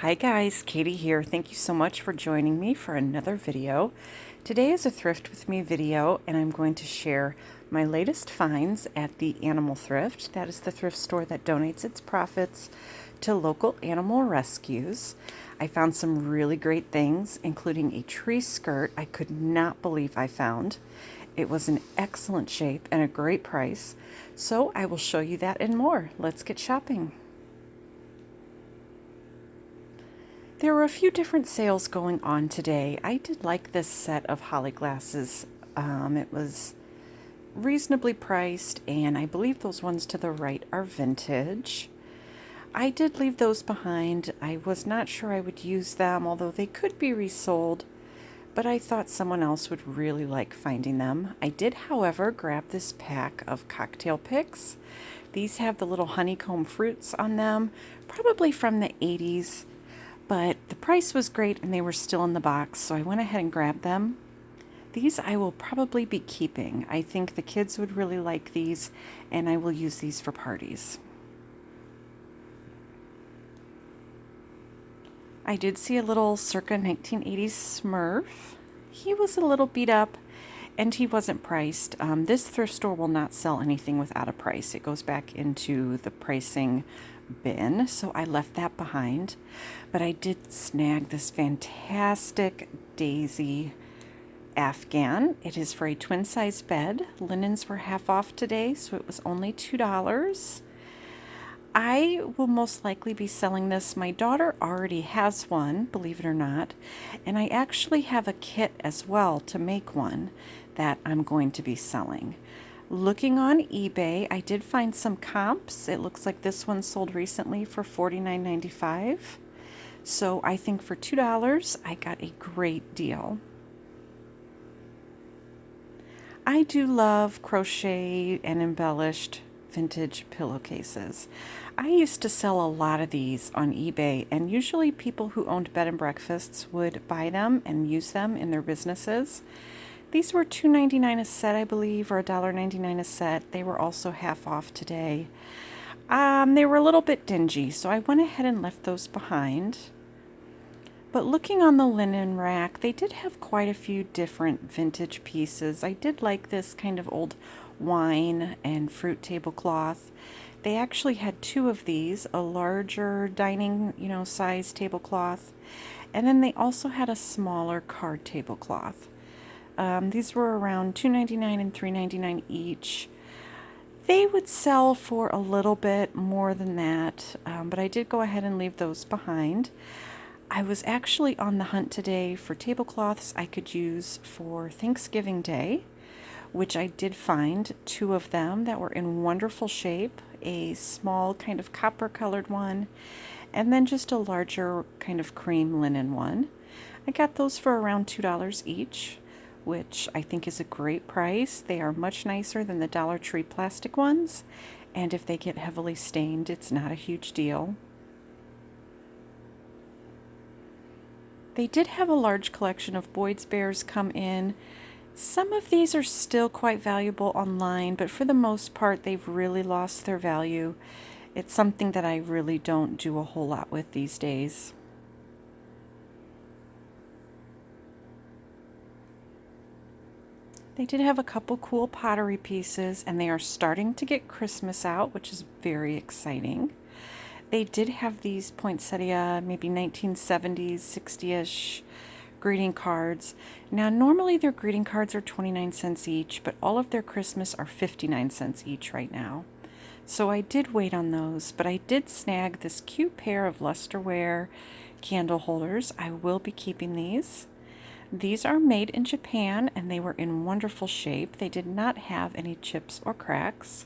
Hi guys, Katie here. Thank you so much for joining me for another video. Today is a Thrift with Me video and I'm going to share my latest finds at the Animal Thrift. That is the thrift store that donates its profits to local animal rescues. I found some really great things, including a tree skirt I could not believe I found. It was in excellent shape and a great price, so I will show you that and more. Let's get shopping. There were a few different sales going on today. I did like this set of holly glasses. It was reasonably priced, and I believe those ones to the right are vintage. I did leave those behind. I was not sure I would use them, although they could be resold, but I thought someone else would really like finding them. I did, however, grab this pack of cocktail picks. These have the little honeycomb fruits on them, probably from the 80s. But the price was great and they were still in the box, so I went ahead and grabbed them. These I will probably be keeping. I think the kids would really like these, and I will use these for parties. I did see a little circa 1980s Smurf. He was a little beat up and he wasn't priced. This thrift store will not sell anything without a price. It goes back into the pricing bin, so I left that behind. But I did snag this fantastic Daisy Afghan. It is for a twin size bed. Linens were half off today, so it was only $2. I will most likely be selling this. My daughter already has one, believe it or not, and I actually have a kit as well to make one that I'm going to be selling. Looking on eBay, I did find some comps. It looks like this one sold recently for $49.95. So I think for $2, I got a great deal. I do love crochet and embellished vintage pillowcases. I used to sell a lot of these on eBay, and usually people who owned bed and breakfasts would buy them and use them in their businesses. These were $2.99 a set, I believe, or $1.99 a set. They were also half off today. They were a little bit dingy, so I went ahead and left those behind. But looking on the linen rack, they did have quite a few different vintage pieces. I did like this kind of old wine and fruit tablecloth. They actually had two of these, a larger dining, size tablecloth, and then they also had a smaller card tablecloth. These were around $2.99 and $3.99 each. They would sell for a little bit more than that, but I did go ahead and leave those behind. I was actually on the hunt today for tablecloths I could use for Thanksgiving Day, which I did find two of them that were in wonderful shape, a small kind of copper colored one, and then just a larger kind of cream linen one. I got those for around $2 each, which I think is a great price. They are much nicer than the Dollar Tree plastic ones, and if they get heavily stained, it's not a huge deal. They did have a large collection of Boyd's Bears come in. Some of these are still quite valuable online, but for the most part, they've really lost their value. It's something that I really don't do a whole lot with these days. They did have a couple cool pottery pieces, and they are starting to get Christmas out, which is very exciting. They did have these poinsettia, maybe 1970s, 60-ish greeting cards. Now, normally their greeting cards are 29 cents each, but all of their Christmas are 59 cents each right now. So I did wait on those, but I did snag this cute pair of lusterware candle holders. I will be keeping these. These are made in Japan, and they were in wonderful shape. They did not have any chips or cracks.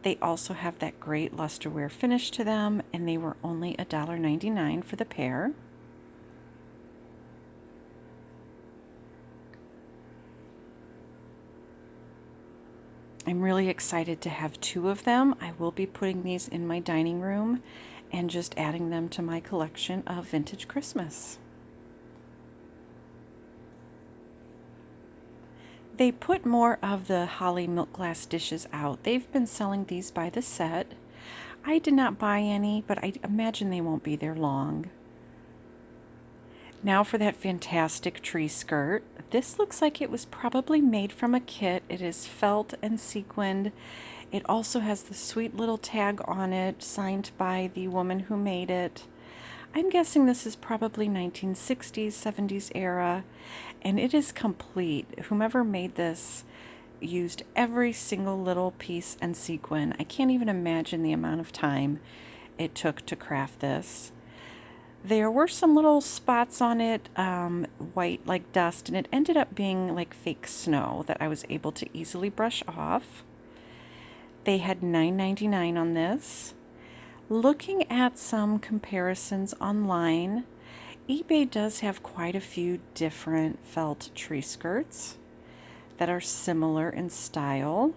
They also have that great lusterware finish to them, and they were only $1.99 for the pair. I'm really excited to have two of them. I will be putting these in my dining room and just adding them to my collection of vintage Christmas. They put more of the holly milk glass dishes out. They've been selling these by the set. I did not buy any, but I imagine they won't be there long. Now for that fantastic tree skirt. This looks like it was probably made from a kit. It is felt and sequined. It also has the sweet little tag on it, signed by the woman who made it. I'm guessing this is probably 1960s, 70s era, and it is complete. Whomever made this used every single little piece and sequin. I can't even imagine the amount of time it took to craft this. There were some little spots on it, white like dust, and it ended up being like fake snow that I was able to easily brush off. They had $9.99 on this. Looking at some comparisons online, eBay does have quite a few different felt tree skirts that are similar in style,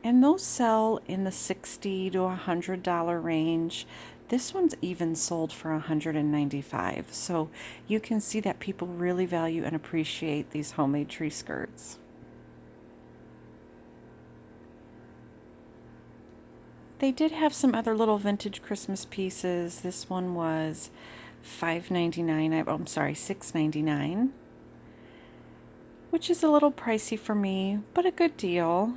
and those sell in the $60 to $100 range. This one's even sold for $195, so you can see that people really value and appreciate these homemade tree skirts. They did have some other little vintage Christmas pieces. This one was $5.99. I'm sorry, $6.99, which is a little pricey for me, but a good deal.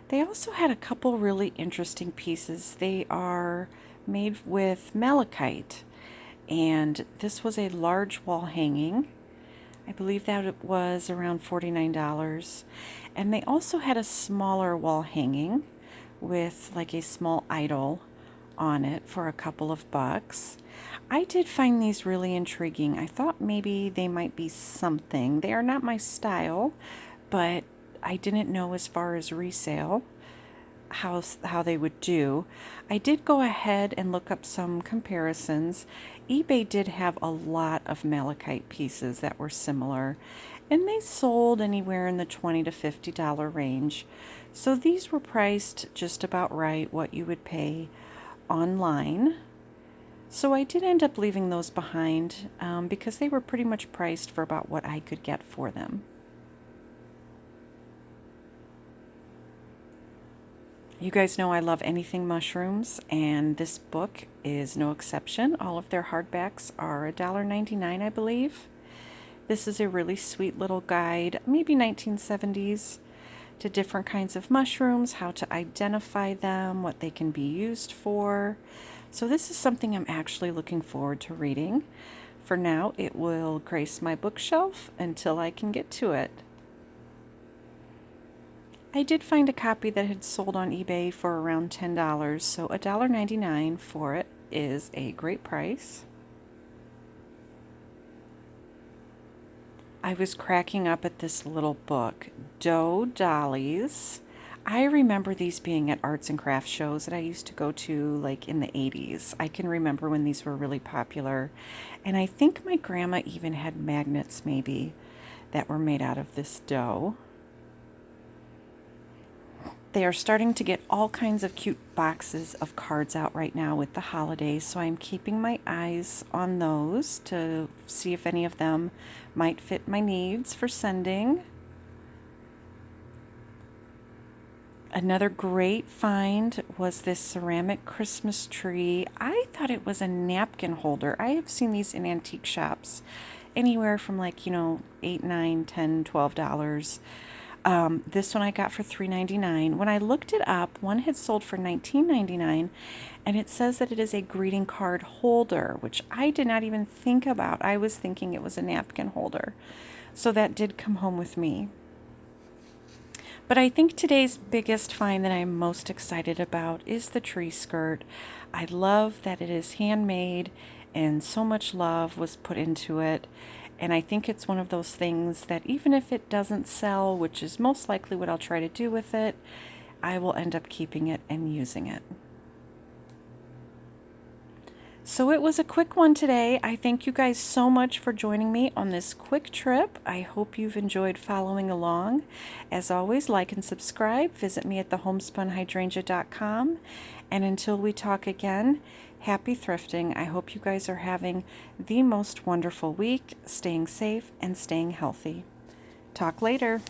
They also had a couple really interesting pieces. They are made with malachite, and this was a large wall hanging. I believe that it was around $49. And they also had a smaller wall hanging with like a small idol on it for a couple of bucks. I did find these really intriguing. I thought maybe they might be something. They are not my style, but I didn't know as far as resale how they would do. I did go ahead and look up some comparisons. eBay did have a lot of malachite pieces that were similar, and they sold anywhere in the $20 to $50 range. So these were priced just about right, what you would pay online. So I did end up leaving those behind because they were pretty much priced for about what I could get for them. You guys know I love anything mushrooms, and this book is no exception. All of their hardbacks are $1.99, I believe. This is a really sweet little guide, maybe 1970s, to different kinds of mushrooms, how to identify them, what they can be used for. So this is something I'm actually looking forward to reading. For now, it will grace my bookshelf until I can get to it. I did find a copy that had sold on eBay for around $10, so $1.99 for it is a great price. I was cracking up at this little book, Dough Dollies. I remember these being at arts and crafts shows that I used to go to like in the 80s. I can remember when these were really popular, and I think my grandma even had magnets maybe that were made out of this dough. They are starting to get all kinds of cute boxes of cards out right now with the holidays, so I'm keeping my eyes on those to see if any of them might fit my needs for sending. Another great find was this ceramic Christmas tree. I thought it was a napkin holder. I have seen these in antique shops anywhere from like, $8, $9, $10, $12. This one I got for $3.99. When I looked it up, one had sold for $19.99, and it says that it is a greeting card holder, which I did not even think about. I was thinking it was a napkin holder. So that did come home with me. But I think today's biggest find that I'm most excited about is the tree skirt. I love that it is handmade and so much love was put into it. And I think it's one of those things that even if it doesn't sell, which is most likely what I'll try to do with it, I will end up keeping it and using it. So it was a quick one today. I thank you guys so much for joining me on this quick trip. I hope you've enjoyed following along. As always, like and subscribe. Visit me at thehomespunhydrangea.com. And until we talk again, happy thrifting. I hope you guys are having the most wonderful week, staying safe and staying healthy. Talk later.